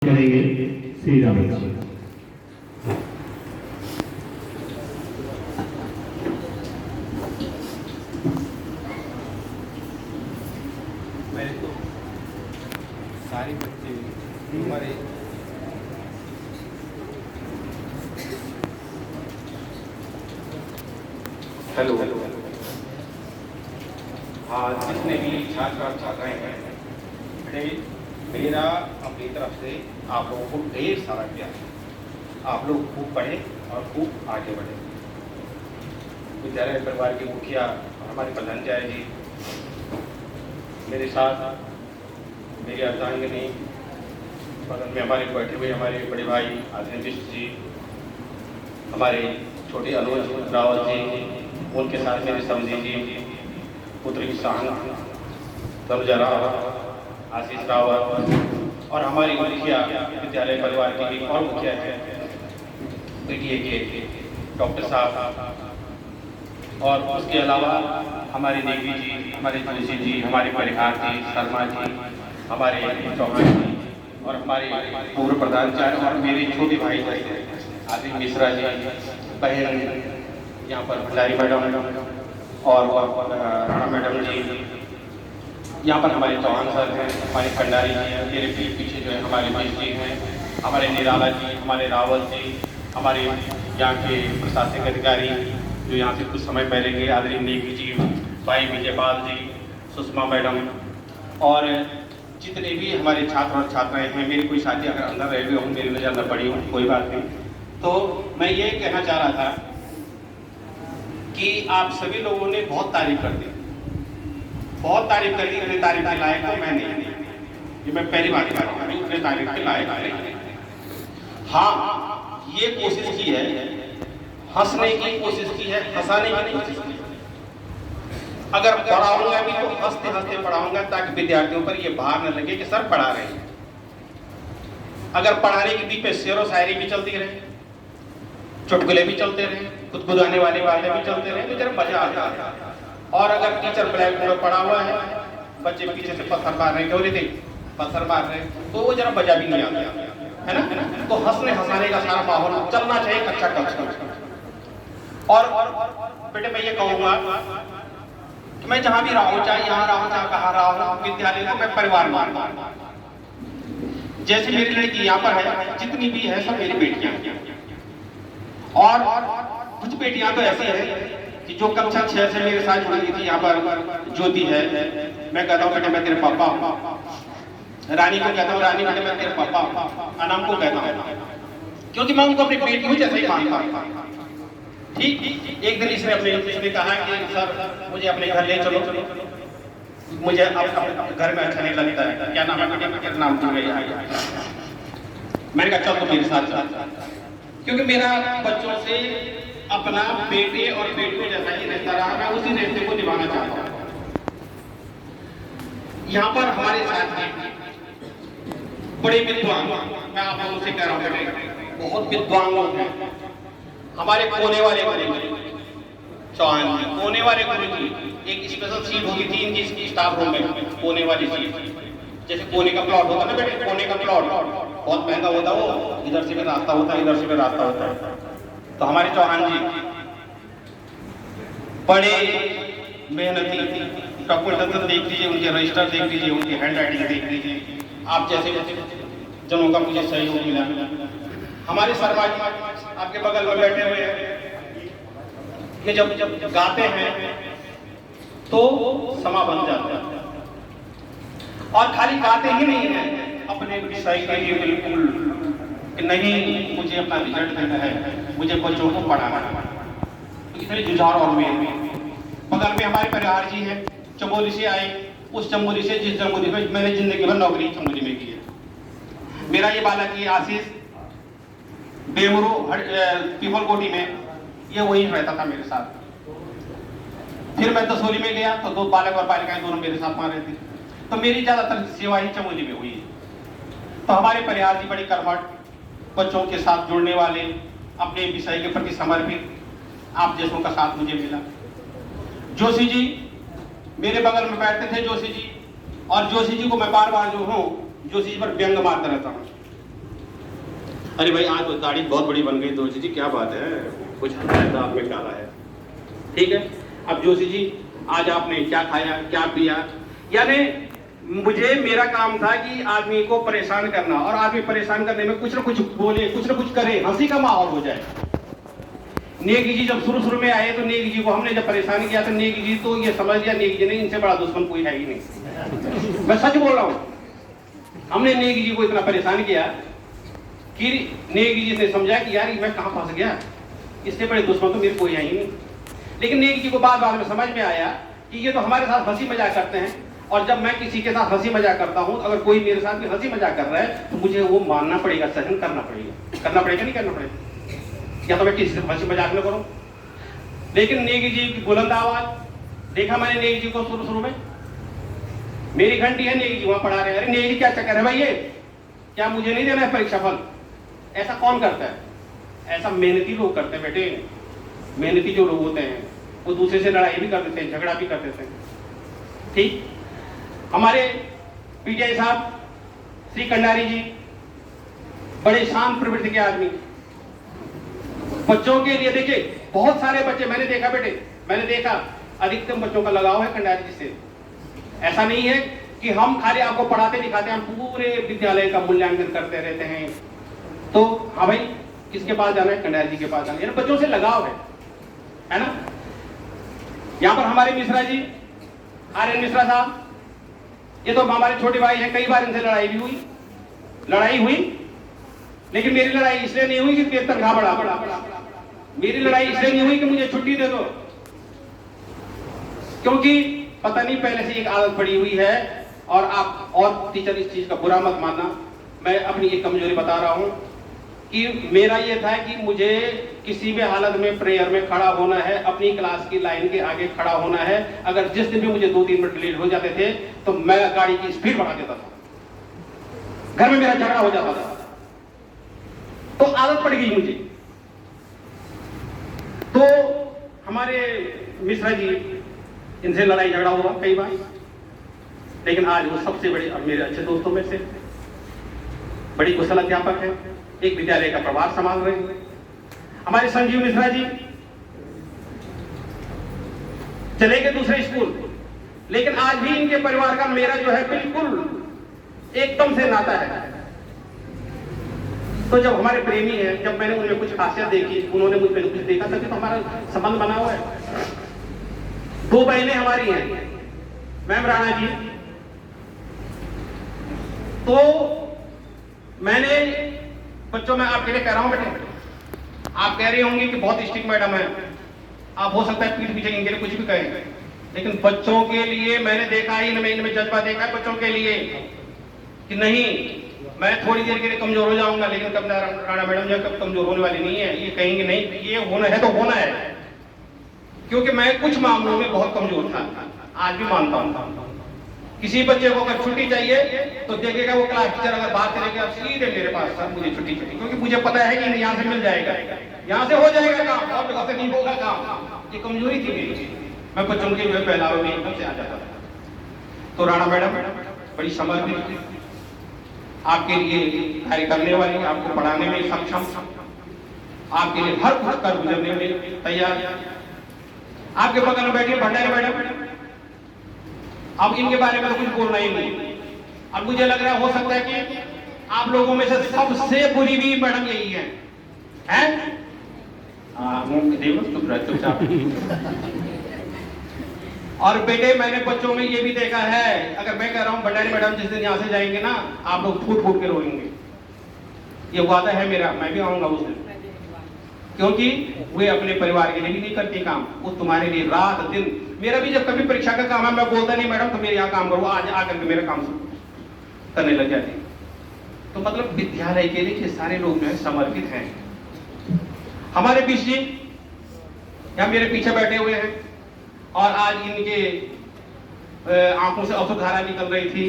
करेंगे श्री राम जी। मेरे तो सारे बच्चे हमारे हेलो हाँ, जितने भी छात्र और छात्राएं हैं, मेरा अपनी तरफ से आप लोगों को ढेर सारा ज्ञान। आप लोग खूब पढ़ें और खूब आगे बढ़ें। विद्यालय परिवार के मुखिया हमारे प्रधानाचार्य जी, मेरे साथ मेरी अर्धांगिनी, बगल में हमारे बैठे हुए हमारे बड़े भाई आदरणीय बिष्ट जी, हमारे छोटे अनुज रावत जी, उनके साथ मेरे समझी जी, पुत्र की शान तनुजा रावत, आशीष रावत और हमारी मुखिया विद्यालय परिवार की एक और मुखिया है पीटीए के डॉक्टर साहब, और उसके अलावा हमारे देवी जी, हमारे तुलसी जी, हमारे परिहार जी, शर्मा जी, हमारे चौहान जी और हमारे पूर्व प्रधानाचार्य और मेरे छोटे भाई आदित्य मिश्रा जी, बहन यहाँ पर भंडारी मैडम और राणा मैडम जी, यहाँ पर हमारे चौहान सर हैं, हमारे भंडारी जी हैं, मेरे पीछे जो है हमारे महेश जी हैं, हमारे निराला जी, हमारे रावत जी, हमारे यहाँ के प्रशासनिक अधिकारी जो यहाँ से कुछ समय पहले गए, आदरणीय नेगी जी, भाई विजयपाल जी, सुषमा मैडम और जितने भी हमारे छात्र और छात्राएं हैं। मेरी कोई साथी अगर अंदर रह गए हों, मेरी नज़र न पड़ी हो, कोई बात नहीं। तो मैं ये कहना चाह रहा था कि आप सभी लोगों ने बहुत तारीफ कर दी, बहुत तारीफ कर दी। इतने तारीफ के लायक तो मैं नहीं, ये मैं पहली बात कर रहा हूँ, इतने तारीफ के लायक नहीं। हाँ, ये कोशिश की है, हंसने की कोशिश की है, हंसाने की कोशिश की है। अगर पढ़ाऊंगा भी तो हंसते हंसते पढ़ाऊंगा, ताकि विद्यार्थियों पर ये भार न लगे कि सर पढ़ा रहे हैं। अगर पढ़ाने के बीच में शेर व शायरी भी चलती रहे, चुटकुले भी चलते रहे, गुदगुदाने वाली बातें भी चलते रहे, तो जरा मजा आता है। और अगर टीचर ब्लैक बोर्ड पर पढ़ा हुआ है, बच्चे पीछे से पत्थर मार रहे हैं, क्यों थे पत्थर मार रहे हैं, तो वो जरा मजा भी नहीं आता है ना। तो हंसने हंसाने का सारा माहौल चलना चाहिए कक्षा कक्षा। और बेटे मैं ये कहूँगा कि मैं जहाँ भी रहा हूँ, चाहे यहाँ रहा हूँ, चाहे कहाँ रहा हूँ, विद्यालय को मैं परिवार मानता हूँ। जैसे मेरी लड़की यहाँ पर है, जितनी भी है सब मेरी बेटियाँ, और कुछ बेटियाँ तो ऐसी है कि जो कक्षा 6 से मेरे साथ जुड़ी थी। यहाँ पर ज्योति है, मैं कहता हूँ बेटे मैं तेरे पापा हूँ। रानी को कहता हूँ रानी बेटे मैं तेरे पापा हूँ। अनाम को कहता हूँ, क्योंकि मैं उनको अपनी बेटियों जैसे ही मानता हूँ। ठीक, एक दिन इसने कहा कि सर मुझे अपने घर ले चलो, मुझे अब घर में अच्छा नहीं लगता है। क्या नाम है बेटे? नाम भूल गया। मैंने कहा चल तो मेरे साथ चल, क्योंकि मेरा बच्चों से अपना बेटे और बेटियों जैसा ही रिश्ता रहा, मैं उसी रिश्ते को निभाना चाहता हूँ। यहाँ पर हमारे साथ में बड़े विद्वान, मैं आप लोगों से कह रहा हूँ, बहुत विद्वान लोग हैं। हमारे कोने वाले गुरु जी चौहान जी, कोने वाले गुरु जी, एक स्पेशल सीट होती थी इनकी स्टाफ रूम में, कोने वाली सीट। जैसे कोने का प्लॉट होता है ना बेटे, कोने का प्लॉट बहुत महंगा होता है, वो इधर से भी रास्ता होता है, इधर से भी रास्ता होता है। तो हमारे चौहान जी बड़े मेहनती, डॉक्यूमेंटेशन देख लीजिए, उनके रजिस्टर देख लीजिए, उनकी हैंड राइटिंग देख लीजिए, आप जैसे जनों का मुझे सहयोग मिला। हमारे शर्मा जी आपके बगल में बैठे हुए हैं, ये जब गाते हैं तो समा बन जाता है। और खाली गाते ही नहीं है, अपने विषय के लिए बिल्कुल कि नहीं मुझे अपना रिजल्ट देना है, मुझे बच्चों को पढ़ाना है, तो इतने जुझार और में बगल में हमारे परिहार जी हैं, चमोली से आए, उस चमोली से जिस चमोली में मैंने जिंदगी भर नौकरी चमोली में की है। मेरा ये बालक ये आशीष बेमरू पीपलकोटी में, ये वही रहता था मेरे साथ। फिर मैं दसोली में गया तो दो बालक और बालिकाएं दोनों मेरे साथ वहां रहती, तो मेरी ज्यादातर सेवा ही चमोली में हुई है। तो हमारे परिहार जी बड़ी कर्मठ, बच्चों के साथ जुड़ने वाले, अपने विषय के प्रति समर्पित, आप जैसों का साथ मुझे मिला। जोशी जी मेरे बगल में बैठते थे, जोशी जी, और जोशी जी को मैं बार बार जो हूँ जोशी जी पर व्यंग मारता रहता हूँ। अरे भाई आज तो दाढ़ी बहुत बड़ी बन गई जोशी जी, क्या बात है, कुछ दांत में काला है। ठीक है, अब जोशी जी आज आपने क्या खाया क्या पिया, यानी मुझे मेरा काम था कि आदमी को परेशान करना, और आदमी परेशान करने में कुछ ना कुछ बोले, कुछ ना कुछ करे, हंसी का माहौल हो जाए। नेगी जी जब शुरू में आए तो नेगी जी को हमने जब परेशान किया तो नेगी जी तो ये समझ लिया नेगी जी ने इनसे बड़ा दुश्मन कोई है ही नहीं। मैं सच बोल रहा हूँ, हमने नेगी जी को इतना परेशान किया कि नेगी जी ने समझा कि यार मैं कहाँ फंस गया, इससे बड़े दुश्मन तो मेरे कोई है ही नहीं। लेकिन नेगी जी को बाद में समझ में आया कि ये तो हमारे साथ हंसी मजाक करते हैं, और जब मैं किसी के साथ हंसी मजाक करता हूँ, अगर कोई मेरे साथ भी हंसी मजाक कर रहा है तो मुझे वो मानना पड़ेगा, सहन करना पड़ेगा नहीं करना पड़ेगा, या तो मैं किसी से हंसी मजाक न करूं। लेकिन नेगी जी की बुलंद आवाज, देखा मैंने नेगी जी को शुरू में, मेरी घंटी है, नेगी जी वहां पढ़ा रहे हैं। अरे नेगी जी क्या चक्कर है भाई, ये क्या मुझे नहीं देना है परीक्षा फल? ऐसा कौन करता है? ऐसा मेहनती लोग करते हैं बेटे। मेहनती जो लोग होते हैं वो दूसरे से लड़ाई भी कर देते हैं, झगड़ा भी कर देते हैं। ठीक, हमारे पीटीआई साहब श्री कंडारी जी बड़े शांत प्रवृत्ति के आदमी, बच्चों के लिए देखिए बहुत सारे बच्चे मैंने देखा बेटे, मैंने देखा अधिकतम बच्चों का लगाव है कंडारी जी से। ऐसा नहीं है कि हम खाली आपको पढ़ाते दिखाते हैं, हम पूरे विद्यालय का मूल्यांकन करते रहते हैं। तो हाँ भाई किसके पास जाना है? कंडारी जी के पास जाना है, बच्चों से लगाव है ना। यहाँ पर हमारे मिश्रा जी, आर्यन मिश्रा साहब, ये तो हमारे छोटे भाई हैं, कई बार इनसे लड़ाई हुई, लेकिन मेरी लड़ाई इसलिए नहीं हुई कि मेरी तनख्वाह बढ़ा, मेरी लड़ाई इसलिए नहीं हुई कि मुझे छुट्टी दे दो, क्योंकि पता नहीं पहले से एक आदत पड़ी हुई है। और आप और टीचर इस चीज का बुरा मत मानना, मैं अपनी एक कमजोरी बता रहा हूं कि मेरा ये था कि मुझे किसी भी हालत में प्रेयर में खड़ा होना है, अपनी क्लास की लाइन के आगे खड़ा होना है। अगर जिस दिन भी मुझे 2-3 मिनट लेट हो जाते थे तो मैं गाड़ी की स्पीड बढ़ा देता था, घर में मेरा झगड़ा हो जाता था, तो आदत पड़ गई मुझे। तो हमारे मिश्रा जी, इनसे लड़ाई झगड़ा हुआ कई बार, लेकिन आज वो सबसे बड़े और मेरे अच्छे दोस्तों में से बड़ी कुशल अध्यापक है, एक विद्यालय का प्रभार संभाल रहे हैं। हमारे संजीव मिश्रा जी चले गए दूसरे स्कूल, लेकिन आज भी इनके परिवार का मेरा जो है बिल्कुल एकदम से नाता है। तो जब हमारे प्रेमी हैं, जब मैंने उनमें कुछ खासियत देखी, उन्होंने मुझ पर कुछ देखा, तभी तो हमारा संबंध बना हुआ है। 2 बहनें हमारी हैं, मैम राणा जी। तो मैंने बच्चों में आपके लिए कह रहा हूं बेटे, आप कह रहे होंगे कि बहुत स्ट्रिक्ट मैडम है, आप हो सकता है पीठ पीछे इनके लिए कुछ भी कहें, लेकिन बच्चों के लिए मैंने देखा है, इनमें जज्बा देखा है बच्चों के लिए कि नहीं मैं थोड़ी देर के लिए कमजोर हो जाऊंगा, लेकिन कब राणा मैडम जो कब कमजोर होने वाली नहीं है। ये कहेंगे नहीं ये होना है तो होना है, क्योंकि मैं कुछ मामलों में बहुत कमजोर था, आज भी मानता हूं। किसी बच्चे को अगर छुट्टी चाहिए तो देखेगा वो क्लास टीचर अगर बात करेगा सीधे मेरे पास, सर मुझे छुट्टी चाहिए, क्योंकि मुझे पता है कि यहाँ से मिल जाएगा, यहाँ से हो जाएगा काम, और जगह से नहीं होगा काम। ये कमजोरी थी मेरी, मैं बच्चों के जो पहलावे में एकदम से आ जाता था। तो राणा मैडम बड़ी समर्पित, आपके लिए कार्य करने वाली, आपको पढ़ाने में सक्षम, आपके लिए हर कुछ कर गुजरने में तैयार। आपके बगल में बैठी भंडारी मैडम, अब इनके बारे में तो कुछ बोलना ही नहीं। अब मुझे लग रहा है हो सकता है कि आप लोगों में से सबसे बुरी भी मैडम यही है, हैं? चुपचाप। और बेटे मैंने बच्चों में ये भी देखा है, अगर मैं कह रहा हूँ भंडारी मैडम जिस दिन यहाँ से जाएंगे ना, आप लोग फूट फूट के रोएंगे, ये वादा है मेरा, मैं भी आऊंगा उस दिन, क्योंकि वे अपने परिवार के लिए भी नहीं करती काम, वो तुम्हारे लिए रात दिन। मेरा भी जब कभी परीक्षा का काम है, मैं बोलता नहीं मैडम तुम मेरे यहाँ काम करो, आज आकर के मेरा काम करने लग जाती। तो मतलब विद्यालय के लिए सारे लोग जो है समर्पित हैं। हमारे बीच जी यहाँ मेरे पीछे बैठे हुए हैं, और आज इनके आंखों से अश्रुधारा निकल रही थी।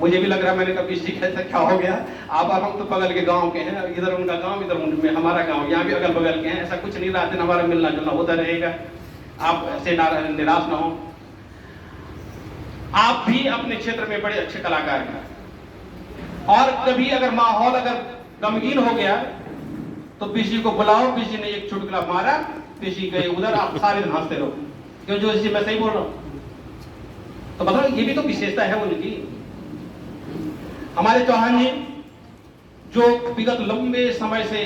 मुझे भी लग रहा, मैंने कभी सीख ऐसा क्या हो गया। आप हम तो बगल के गांव के हैं, इधर उनका गांव, इधर हमारा गांव, यहाँ भी अगल बगल के हैं, ऐसा कुछ नहीं, रात दिन हमारा मिलना जुलना होता रहेगा, आप ऐसे निराश ना हो। आप भी अपने क्षेत्र में बड़े अच्छे कलाकार हैं, और कभी अगर माहौल अगर गमगीन हो गया तो पीसी को बुलाओ, पीसी ने एक चुटकुला मारा, पीसी गए उधर, आप सारे दिन हंसते रहो। क्यों जो मैं सही बोल रहा हूं? तो मतलब ये भी तो विशेषता है उनकी। हमारे चौहान जी जो विगत लंबे समय से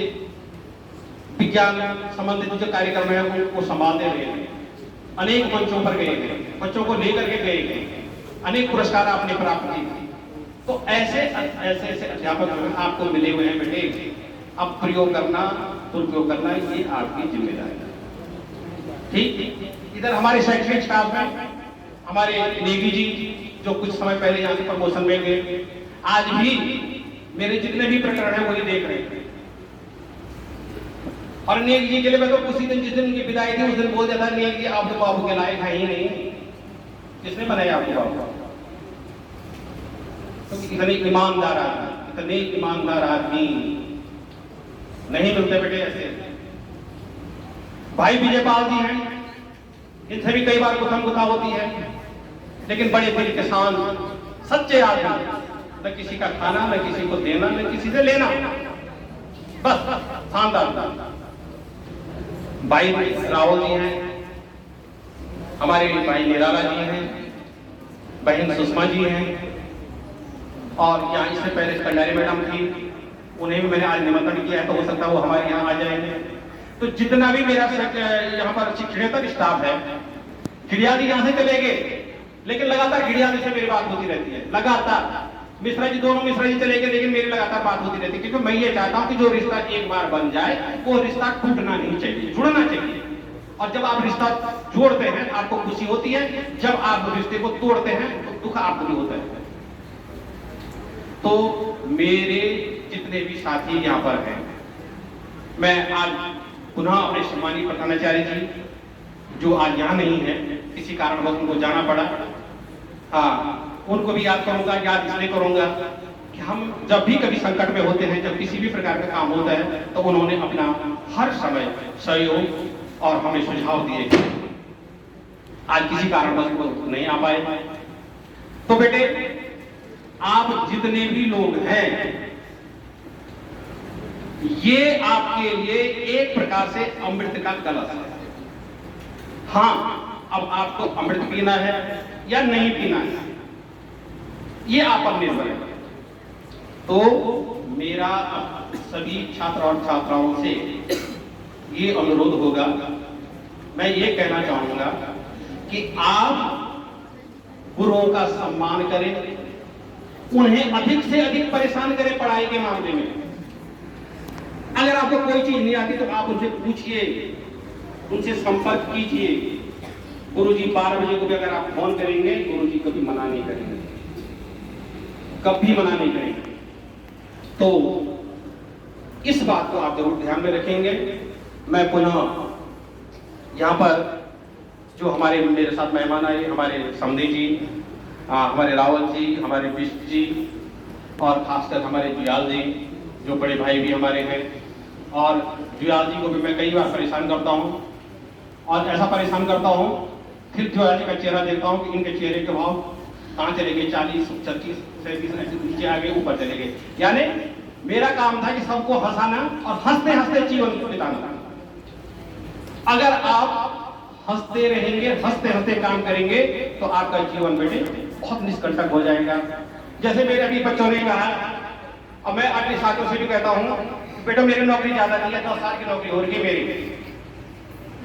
विज्ञान संबंधित जो कार्यक्रम है उनको संभालते रहे हैं, अनेक मंचों पर गए थे, बच्चों को लेकर के गए, अनेक पुरस्कार आपने प्राप्त किए। तो ऐसे ऐसे अध्यापक आपको मिले हुए हैं बेटे, अब प्रयोग करना, दुरुपयोग करना ये आपकी जिम्मेदारी है। ठीक, इधर हमारे शैक्षणिक स्टाफ में हमारे नेगी जी जो कुछ समय पहले यहाँ से प्रमोशन में गए, आज भी मेरे जितने भी प्रकरण हैं वही देख रहे हैं। और नेगी जी के लिए मैं तो उसी दिन जिस दिन उनकी विदाई थी उस दिन बोल देता, नेगी जी आप तो बाबू के लायक है ही नहीं, किसने बनाया आपको बाबू? तो इतने ईमानदार आदमी, इतने ईमानदार आदमी नहीं मिलते बेटे ऐसे। भाई विजयपाल जी हैं, इनसे भी कई बार गुथम-गुथा होती है, लेकिन बड़े दिल के शान, सच्चे आदमी, न किसी का खाना, न किसी को देना, न किसी से लेना, बस शानदार। भाई राहुल जी हैं, हमारे भाई निराला जी हैं, बहन सुषमा जी हैं, और यहाँ इससे पहले कंडारी मैडम थी, उन्हें भी मैंने आज निमंत्रण किया है, तो हो सकता है वो हमारे यहाँ आ जाएंगे। तो जितना भी मेरा यहाँ पर शिक्षणेतर स्टाफ है, खिड़ियाली यहाँ से चले गए, लेकिन लगातार खिड़ियाली से मेरी बात होती रहती है, लगातार। मिश्रा जी, दोनों मिश्रा जी चले गए, लेकिन मेरी लगातार बात होती रहती है, क्योंकि मैं ये चाहता हूँ कि जो रिश्ता एक बार बन जाए वो रिश्ता टूटना नहीं चाहिए, जुड़ना चाहिए। और जब आप रिश्ता जोड़ते हैं आपको खुशी होती है, जब आप रिश्ते को तोड़ते हैं तो दुख आपको भी होता है। तो मेरे जितने भी साथी यहाँ पर हैं, मैं आज पुनः अपने सम्मानीय प्रधानाचार्य जी जो आज यहाँ नहीं है, किसी कारणवश उनको जाना पड़ा, हाँ, उनको भी याद करूंगा। याद इसलिए करूंगा कि हम जब भी कभी संकट में होते हैं, जब किसी भी प्रकार का काम होता है, तो उन्होंने अपना हर समय सहयोग और हमें सुझाव दिए। आज किसी कारणवश वो नहीं आ पाए। तो बेटे, आप जितने भी लोग हैं, ये आपके लिए एक प्रकार से अमृत का कलश है। हाँ, अब आपको अमृत पीना है या नहीं पीना है, ये आप पर निर्भर है। तो मेरा सभी छात्र और छात्राओं से ये अनुरोध होगा, मैं ये कहना चाहूंगा कि आप गुरुओं का सम्मान करें, उन्हें अधिक से अधिक परेशान करें पढ़ाई के मामले में। अगर आपको कोई चीज नहीं आती तो आप उनसे पूछिए, उनसे संपर्क कीजिए। गुरुजी 12 बजे को भी अगर आप फोन करेंगे, गुरुजी कभी मना नहीं करेंगे, कभी मना नहीं करेंगे। तो इस बात को आप जरूर ध्यान में रखेंगे। मैं पुनः यहाँ पर जो हमारे मेरे साथ मेहमान आए, हमारे समधी जी, हमारे रावल जी, हमारे बिष्ट जी, और खासकर हमारे जुयाल जी जो बड़े भाई भी हमारे हैं, और जुयाल जी को भी मैं कई बार परेशान करता हूँ, और ऐसा परेशान करता हूँ फिर जुयाल जी का चेहरा देखता हूँ कि इनके चेहरे के भाव कहाँ चले गए, 40, 36, 37 नीचे आ गए, ऊपर चले गए। यानी मेरा काम था कि सबको हंसाना और हंसते हंसते जीवन को बिताना। अगर आप हंसते रहेंगे, हंसते हंसते काम करेंगे, तो आपका जीवन बेटे बहुत निष्कंटक हो जाएगा। जैसे मेरे अभी बच्चों ने कहा, और मैं अपने साथियों से भी कहता हूँ, बेटा मेरी नौकरी ज्यादा नहीं है, 10 साल की नौकरी हो रही है मेरी।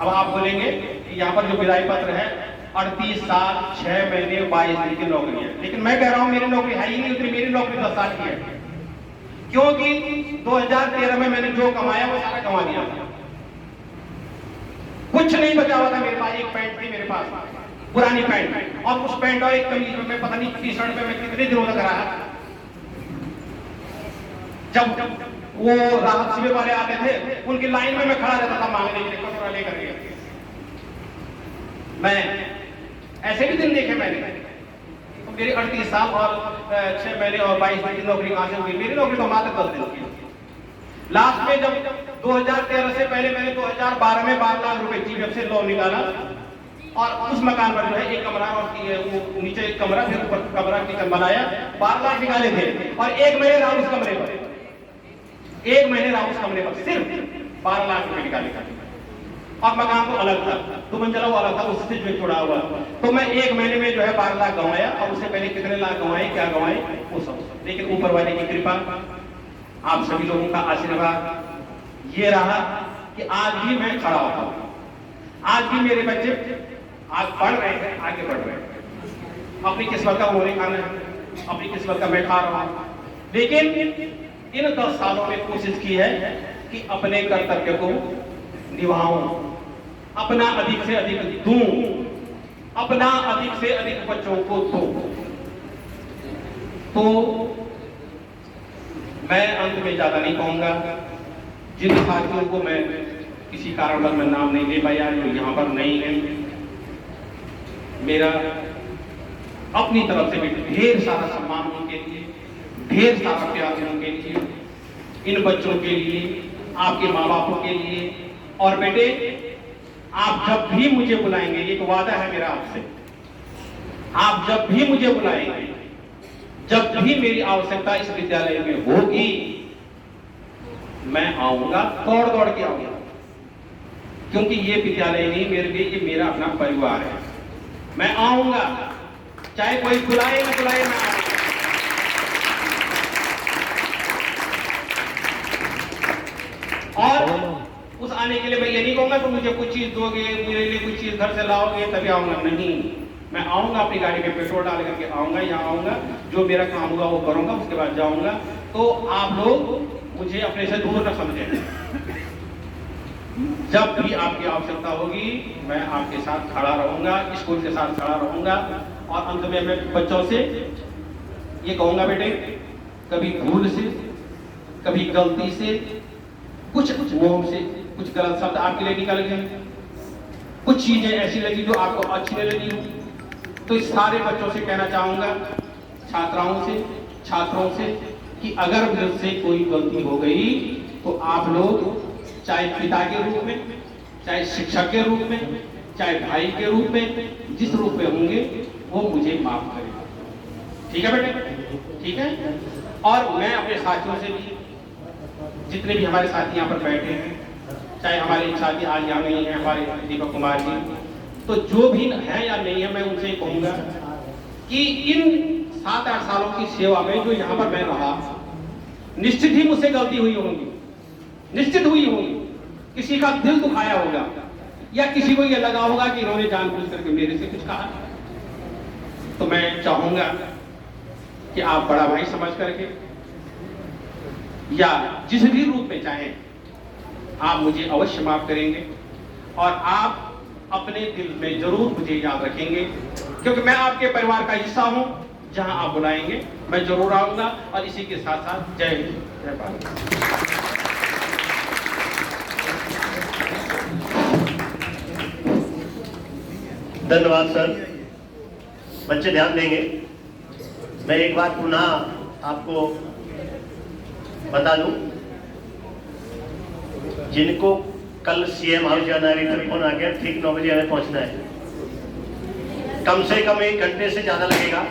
अब आप बोलेंगे कि यहाँ पर जो विदाई पत्र है 38 साल 6 महीने 22 दिन की नौकरी है, लेकिन मैं कह रहा हूँ मेरी नौकरी है ही नहीं उतनी, मेरी नौकरी 10 साल की है। क्योंकि 2013 में मैंने जो कमाया वो सारा कमा दिया, कुछ नहीं बचा हुआ था मेरे पास। एक पैंट थी मेरे पास, पुरानी पैंट, और उस पैंट और एक कमीज में पता नहीं टी शर्ट में मैं कितने दिनों तक रहा। जब वो राहत शिविर वाले आते थे, उनकी लाइन में मैं खड़ा रहता था मांगने के लिए, कटोरा लेकर के। मैं ऐसे भी दिन देखे मैंने। तो मेरी 38 साल और 6 महीने और 22 दिन की नौकरी कहां से हुई? मेरी नौकरी तो मात्र 10 दिन की। लास्ट में जब 2013 से पहले मैंने 2012 में 12 लाख रुपए जीएफ से लोन निकाला, और उस मकान पर जो है एक कमरा और वो नीचे एक कमरा, फिर ऊपर कमरा किचन बनाया, 12 लाख निकाले थे, और 1 महीने रहा उस कमरे पर। 1 महीने रहा उस कमरे पर, सिर्फ 12 लाख रुपए निकाले का। और मकान तो अलग था, 2 मंजिला वो अलग था, उससे जो जुड़ा हुआ। तो मैं 1 महीने में जो है 12 लाख गंवाया, और उससे पहले कितने लाख गंवाए, क्या गंवाए वो सब। लेकिन ऊपर वाले की कृपा, आप सभी लोगों का आशीर्वाद ये रहा कि आज भी मैं खड़ा होता हूं। आज भी मेरे बच्चे आज पढ़ रहे हैं, आगे बढ़ रहे हैं। अपनी किस्मत का उन्होंने खाना है, अपनी किस्मत का मैं खा रहा हूं। लेकिन इन 10 सालों में कोशिश की है कि अपने कर्तव्य को निभाऊं, अपना अधिक से अधिक दूं, अपना अधिक से अधिक बच्चों को दूं। तो मैं अंत में ज्यादा नहीं कहूंगा। जिन साथियों को मैं किसी कारणवश मैं नाम नहीं ले पाया, जो यहाँ पर नहीं है, मेरा अपनी तरफ से भी ढेर सारा सम्मान उनके लिए, ढेर सारा प्यार उनके लिए, इन बच्चों के लिए, आपके माँ बापों के लिए। और बेटे, आप जब भी मुझे बुलाएंगे, एक वादा है मेरा आपसे, आप जब भी मुझे बुलाएंगे, जब भी मेरी आवश्यकता इस विद्यालय में होगी, मैं आऊंगा, दौड़ दौड़ के आऊंगा। क्योंकि ये विद्यालय नहीं मेरे लिए, ये मेरा अपना परिवार है। मैं आऊंगा, चाहे कोई बुलाए ना बुलाए, मैं आऊंगा। और उस आने के लिए मैं ये नहीं कहूंगा कि मुझे कुछ चीज दोगे, मेरे लिए कुछ चीज घर से लाओगे तभी आऊंगा, नहीं। मैं आऊंगा, अपनी गाड़ी में पेट्रोल डाल करके आऊंगा, यहाँ आऊंगा, जो मेरा काम होगा वो करूंगा, उसके बाद जाऊंगा। तो आप लोग मुझे अपने से दूर न समझें। जब भी आपकी आवश्यकता होगी, मैं आपके साथ खड़ा रहूंगा, स्कूल के साथ खड़ा रहूंगा। और अंत में मैं बच्चों से ये कहूंगा, बेटे, कभी भूल से, कभी गलती से, कुछ मुंह से कुछ गलत शब्द आपके लिए निकल गए, कुछ चीजें ऐसी लगी जो आपको अच्छी नहीं लगी हो, तो इस सारे बच्चों से कहना चाहूंगा, छात्राओं से, छात्रों से, कि अगर मुझसे कोई गलती हो गई तो आप लोग चाहे पिता के रूप में, चाहे शिक्षक के रूप में, चाहे भाई के रूप में, जिस रूप में होंगे वो मुझे माफ करें। ठीक है बेटे, ठीक है। और मैं अपने साथियों से भी, जितने भी हमारे साथी यहाँ पर बैठे हैं, चाहे हमारे साथी आज यहाँ नहीं है, हमारे दीपक कुमार जी, तो जो भी है या नहीं है, मैं उनसे कहूंगा कि इन 7-8 सालों की सेवा में जो यहाँ पर मैं रहा, निश्चित ही मुझसे गलती हुई होगी, निश्चित हुई होगी। किसी का दिल दुखाया होगा, या किसी को ये लगा होगा कि इन्होंने जानबूझ करके मेरे से कुछ कहा। तो मैं चाहूंगा कि आप बड़ा भाई समझ करके, या जिस भी रूप में चाहें, आप मुझे अवश्य माफ करेंगे। और आप अपने दिल में जरूर मुझे याद रखेंगे, क्योंकि मैं आपके परिवार का हिस्सा हूं। जहां आप बुलाएंगे मैं जरूर आऊंगा। और इसी के साथ साथ जय हिंद, जय भारत। धन्यवाद सर। बच्चे ध्यान देंगे। मैं एक बात पुनः आपको बता दूं, जिनको कल सीएम हाउस जाना है, रिटर्न फोन आ गया, ठीक 9 बजे हमें पहुंचना है। कम से कम 1 घंटे से ज्यादा लगेगा।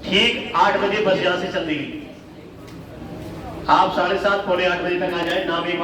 ठीक 8 बजे बस यहां से चल देगी। आप 7:30 पौने 8 बजे तक आ जाए। नाम एक